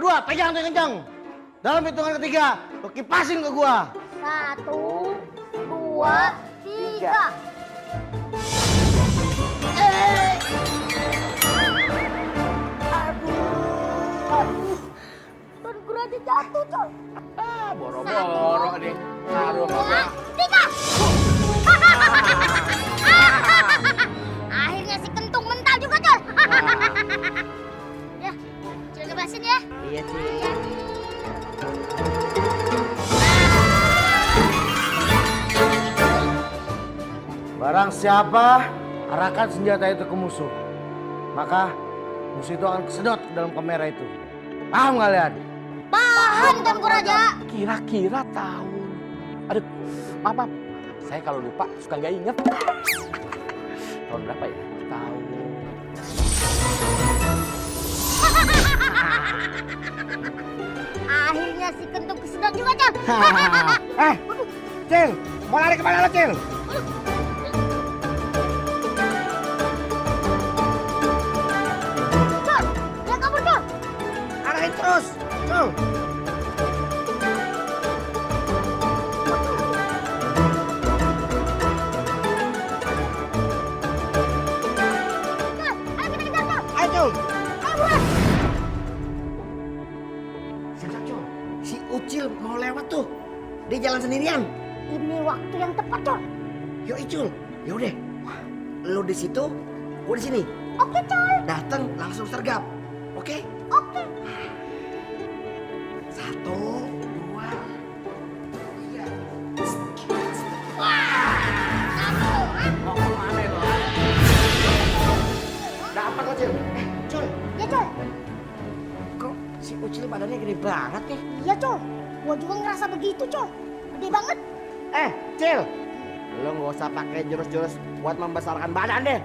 berdua pegang tuh kencang. Dalam hitungan ketiga, lo kipasin ke gua. 1, 2, 3. Aduh. Tuan Kuraja jatuh, Col. Boro-boro nih. Taruh. 3. Akhirnya si kentung mental juga, Col. Ya, Cil kebasin ya. Iya, Cil. Barang siapa arahkan senjata itu ke musuh, maka musuh itu akan kesedot ke dalam kamera itu. Paham kalian? Paham, Tuan Kuraja. Kira-kira tahun. Aduh, maaf. Saya kalau lupa suka nggak inget. Tahun berapa ya? Tahun. Akhirnya si kentung kesedot juga, Col. Cil, mau lari kemana lo, Cil? Col, dia kabur, Col. Arahin terus, Cil. Col, ayo kita kejar, Col. Ayo, Cil. Ayo, buruan. Siapa, Cil? Si Ucil mau lewat tuh. Dia jalan sendirian. Ini waktu yang tepat, Col. Yuk, Icul. Yaudah. Lo di situ, gua di sini. Oke, Col. Datang langsung sergap. Oke? Oke. 1, 2, 3. Mau kemana lo? Dapat lo, Cil. Cul. Ya, Col. Kok si Ucil badannya gede banget ya? Iya, Col. Gua juga ngerasa begitu, Col. Gede banget. Cil. Lo nggak usah pakai jurus-jurus buat membesarkan badan deh.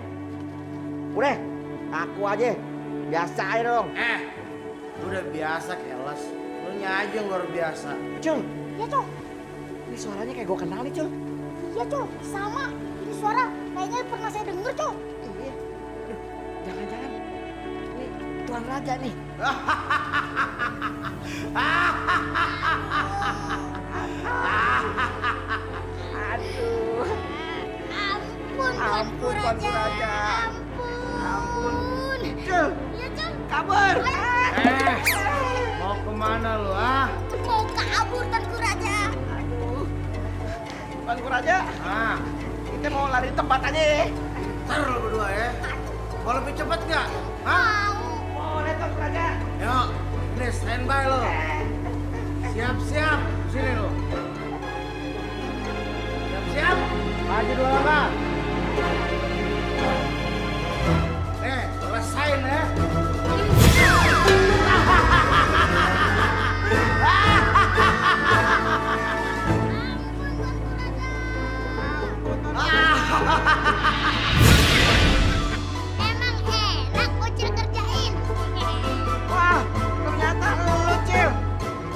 Udah, aku aja. Biasa aja dong. Udah biasa, Keles. Lu nya aja yang luar biasa. Cul, Ya, Col. ini suaranya kayak gue kenal nih, Cul. Iya, Col. Sama. Ini suara kayaknya pernah saya denger, Col. Iya. Aduh, jangan-jangan ini Tuan Raja nih. Aduh. Ampun, Tuan Ampun, Tuan Kuraja. Kuraja. Ampun. Cul, Iya, Col. kabur. Mau kemana lu, ah? Mau kabur, Tuan Kuraja. Tuan Kuraja. Kita mau lari tempat aja ya. Ntar lo berdua ya. Mau lebih cepet nggak? Mau. Boleh, Tuan Kuraja. Yuk, ini standby lo. Siap-siap. Sini lo. Siap-siap. Maju 2 langkah. Selesain ya. Emang enak Ucil kerjain. Wah, ternyata lu, Cil.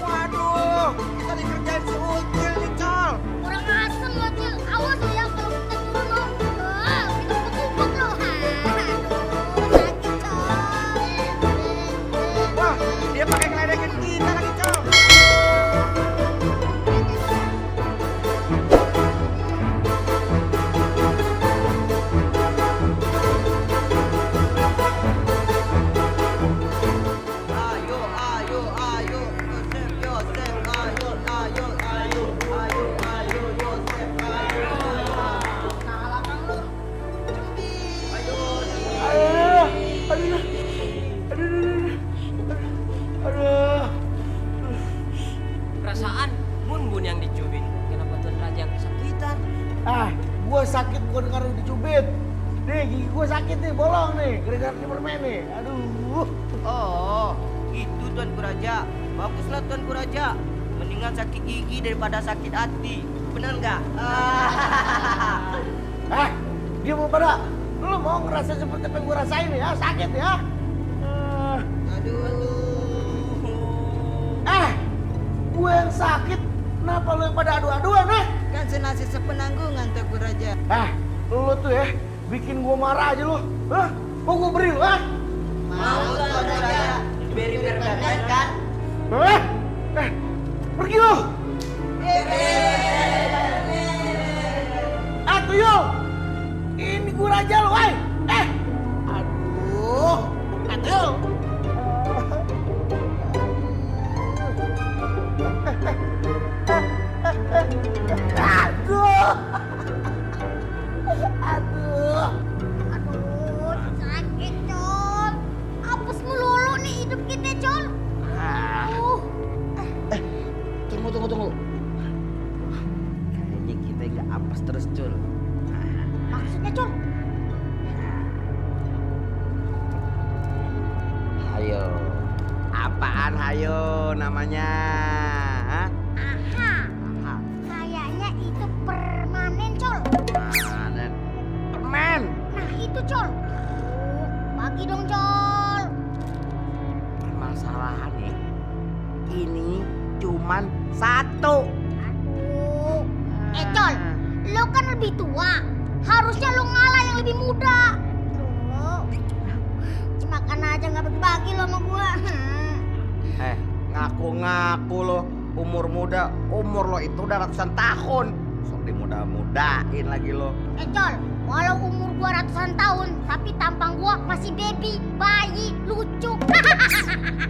Waduh, kita dikerjain si Ucil nih, Col. Kurang asem lo, Cil. Awas lo ya kalau kita turun lo. Kita kutuk lo. Aduh, sakit, Col. Wah, dia pakai ngeledekin kita lagi, Col. Perasaan Bun yang dicubit. Kenapa Tuan Raja yang kesakitan? Gue sakit bukan karena dicubit. Nih, gigi gue sakit nih, bolong nih. Gara-gara di permen nih. Aduh. Oh, itu Tuan Kuraja. Baguslah Tuan Kuraja. Mendingan sakit gigi daripada sakit hati. Benar nggak? Dia mau pada. Lu mau ngerasa seperti apa yang gue rasain ya? Sakit ya? Aduh. Gue yang sakit. Kenapa lu yang pada adu-aduan, Kan senasib sepenanggungan Tuan Kuraja. Lu tuh ya, bikin gue marah aja lu. Mau gue beri lu, Mau Tuan Kuraja. Beri permen kan? Pergi lo! Tuyul! Ini gue raja lo, woy! Aduh! Tuyul! Aduh! Aduh! Aduh, sakit, Col. Apes melulu nih hidup kita, Col. Tunggu. Kayaknya kita nggak apes terus, Cul. Maksudnya, Col? Hayo. Apaan hayo namanya? Hah? Aha. Kayaknya itu permanen, Col. Permen. Nah, itu, Col. Bagi dong, Col. Permasalahannya ini cuman satu. Aduh. Col, lo kan lebih tua. Harusnya lo ngalah yang lebih muda. Aduh. Makan aja nggak bagi-bagi lo sama gua. Ngaku-ngaku lo umur muda, umur lo itu udah ratusan tahun. Sok dimuda-mudain lagi lo. Col, walau umur gua ratusan tahun, tapi tampang gua masih baby, bayi, lucu.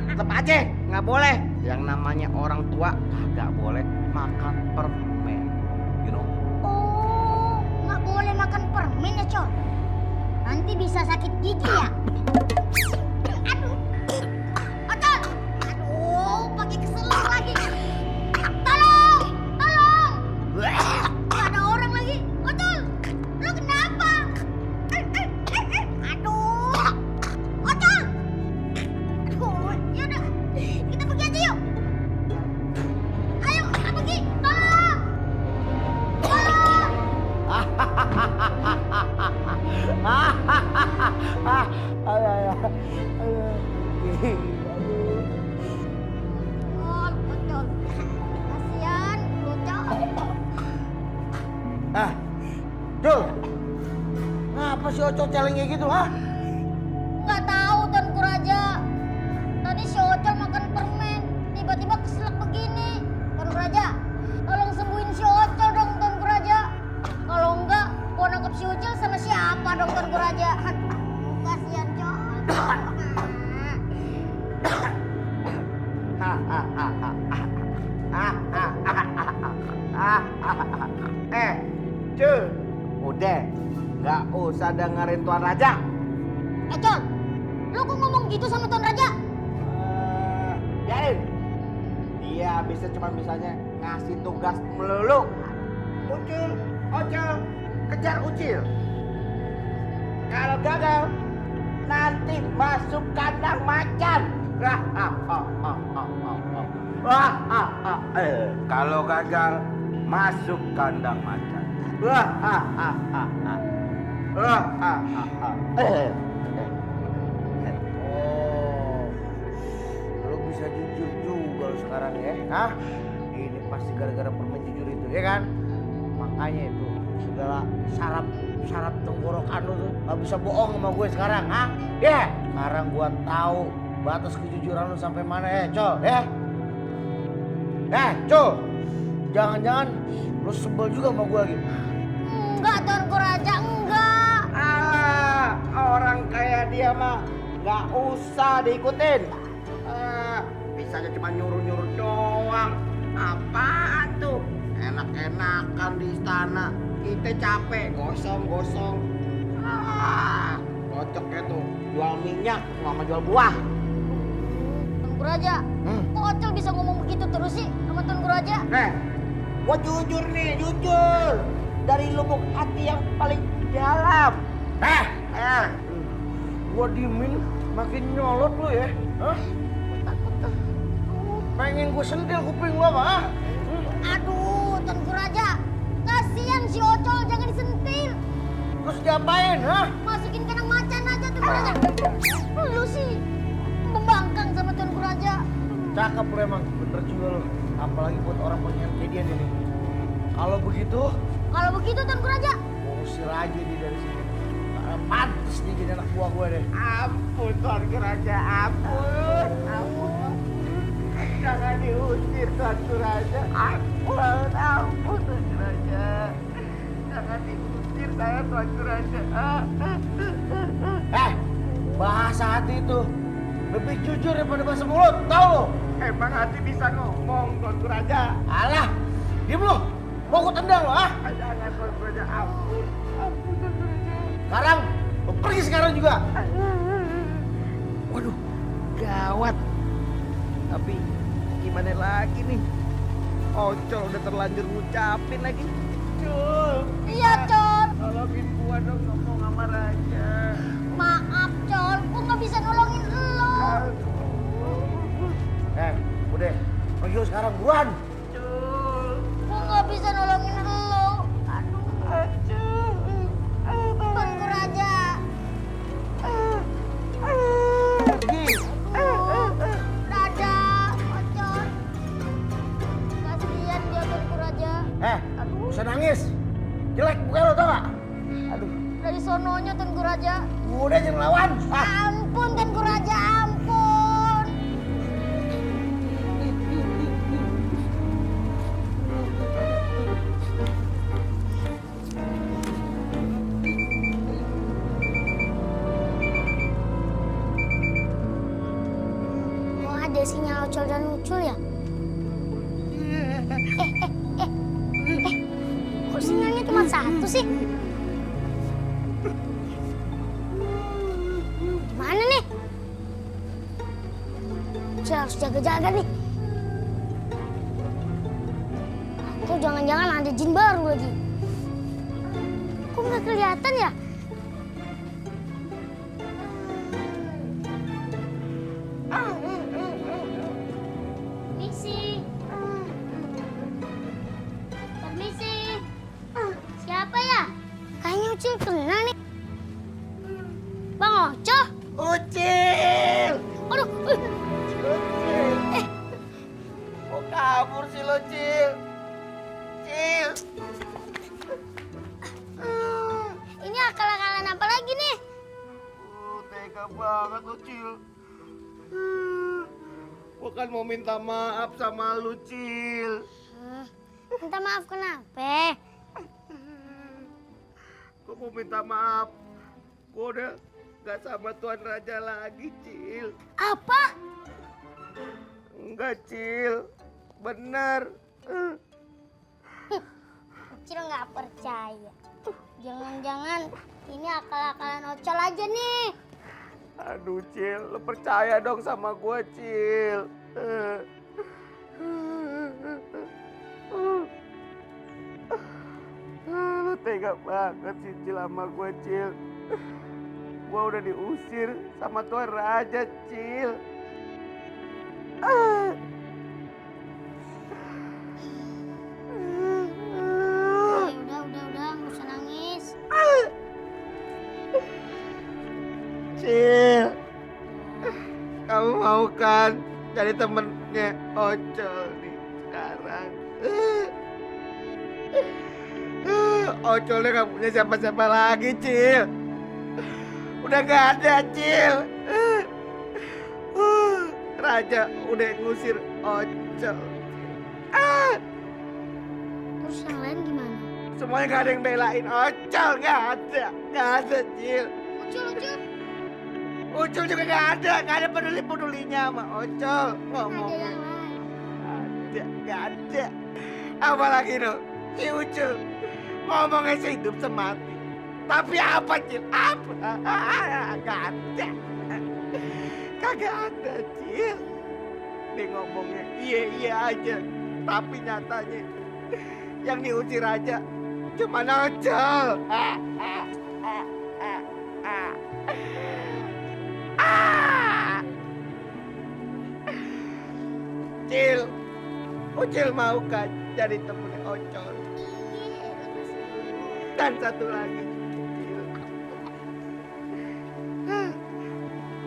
Tetep aja nggak boleh. Yang namanya orang tua nggak boleh makan permen, you know? Oh, nggak boleh makan permen ya, Col? Nanti bisa sakit gigi ya? Aduh, Col! Aduh, pakai keselak lagi. Tolong! Nggak ada orang lagi. Col, lu kenapa? Aduh, Col! Aduh, yaudah, kita pergi aja yuk. Ayo, kita pergi. Tolong! Col, kasihan lu, Col. Jul, ngapa si Ocok celeng kayak gitu, ha? Nggak tahu, Tuanku Raja. Tadi si Ocol makan permen, tiba-tiba keselak begini. Tuanku Raja, tolong sembuhin si Ocol dong, Tuanku Raja. Kalau enggak, gua nangkep si Ocol sama siapa dong, Tuanku Raja? Aduh, kasihan Col. Jul, udah, nggak usah dengerin Tuan Raja. Col, lu kok ngomong gitu sama Tuan Raja? Biarin. Dia bisanya ngasih tugas melulu. Ocol, kejar Ucil. Kalau gagal, nanti masuk kandang macan. Kalau gagal, masuk kandang macan. Oh, lu bisa jujur juga lu sekarang ya? Hah? Ini pasti gara-gara permen jujur itu, ya kan? Makanya itu segala syarat tenggorokan lu tuh gak bisa bohong sama gue sekarang, ha? Ya, sekarang gua tahu batas kejujuran lu sampai mana ya, Col, ya? Col, jangan-jangan lu sebel juga sama gue lagi. Enggak, Tuanku Raja, enggak. Orang kayak dia mah nggak usah diikutin. Bisanya cuma nyuruh-nyuruh doang. Apaan tuh? Enak-enakan di istana. Kita capek, gosong-gosong. Cocoknya tuh jual minyak sama jual buah. Tuanku Raja, kok Ocol bisa ngomong begitu terus sih sama Tuanku Raja? Gua jujur nih, jujur. Dari lubuk hati yang paling dalam. Gua diemin makin nyolot lu ya. Hah? Pengen gua sentil kuping lu apa? Aduh, Tuanku Raja, kasihan si Ocol, jangan disentil. Terus diapain, ha? Masukin kandang macan aja, Tuanku Raja. Lu sih membangkang sama Tuanku Raja. Cakep lu emang, bener juga lu. Apalagi buat orang pengen kayak dia nih. Kalau begitu Tuanku Raja, gua usir aja dia dari sini. Karena pantas dia jadi anak buah gue deh. Ampun Tuanku Raja, ampun. diusir Tuanku Raja. Ampun Tuanku Raja. Jangan diusir saya Tuanku Raja. Bahasa hati itu lebih jujur daripada bahasa mulut, tahu lo? Emang hati bisa ngomong Tuanku Raja? Alah, diam lo. Mau ku tendang lo, ah? Jangan Tuanku Raja, ampun Tuanku Raja. Sekarang, lo pergi sekarang juga. Waduh, gawat. Tapi gimana lagi nih? Ocol udah terlanjur ngucapin lagi. Cul. Iya, Col. Tolongin gua dong ngomong sama Raja. Maaf, Col. Gua nggak bisa nolongin lo. Udah. Pergi lo sekarang, buruan. Gua nggak bisa nolongin lo. Tuanku Raja. Pergi. Raja, Ocol. Kasihan dia Tuanku Raja. Bisa nangis. Jelek bukan lo, tau gak? Aduh. Dari sononya Tuanku Raja. Udah jangan lawan. Ampun Tuanku Raja, ampun. Mau ada sinyal Ocol dan Ucul ya? Kok sinyalnya cuma satu sih? Gimana nih? Saya harus jaga-jaga nih. Atau jangan-jangan ada jin baru lagi. Kok nggak kelihatan ya? Permisi. Permisi. Siapa ya? Kayaknya Ucil kenal nih. Bang Ocol? Ucil! Aduh, Ucil! Mau kabur sih lo, Cil? Cil! ini akal-akalan apa lagi nih? Tega banget lo, Cil. Gua kan mau minta maaf sama lu, Cil. Minta maaf kenapa? Gua mau minta maaf. Gua udah gak sama Tuan Raja lagi, Cil. Apa? Enggak, Cil. Bener. Ucil nggak percaya. Jangan-jangan ini akal-akalan Ocol aja nih. Aduh, Cil. Lo percaya dong sama gua, Cil. Lo tega banget sih, Cil, sama gua, Cil. Gua udah diusir sama Tuan Raja, Cil. Udah, nggak usah nangis. Cil, kamu mau kan jadi temennya Ocol nih sekarang? Ocolnya gak punya siapa-siapa lagi, Cil. Udah gak ada, Cil. Raja udah ngusir Ocol. Terus yang lain gimana? Semuanya gak ada yang belain Ocol, gak ada, Cil. Ucul. Ucul juga gak ada peduli-pedulinya sama Ocol. Ngomong. Ada yang lain. Gak ada. Apalagi no, si Ucul ngomongnya sehidup semati. Tapi apa, Cil? Apa? Gak ada. Kagak ada, Cil. Dia ngomongnya iya aja. Tapi nyatanya yang diusir aja cuma Ocol. Cil, Ucil mau kan jadi temennya Ocol? Dan satu lagi, Cil.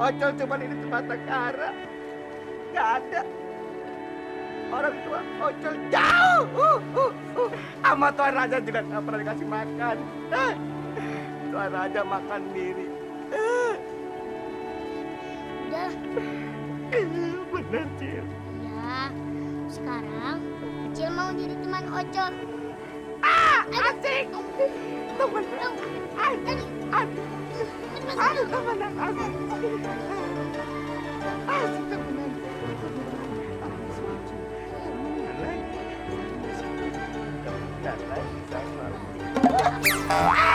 Ocol cuma ini semata kara. Gak ada. Orang tua Ocol jauh. Sama Tuan Raja juga gak pernah dikasih makan. Tuan Raja makan sendiri. Udah. Bener, Cil. Ya. jadi teman Ocon. Asik. Temen. Aduh, temenan. Asik temenan. Ah!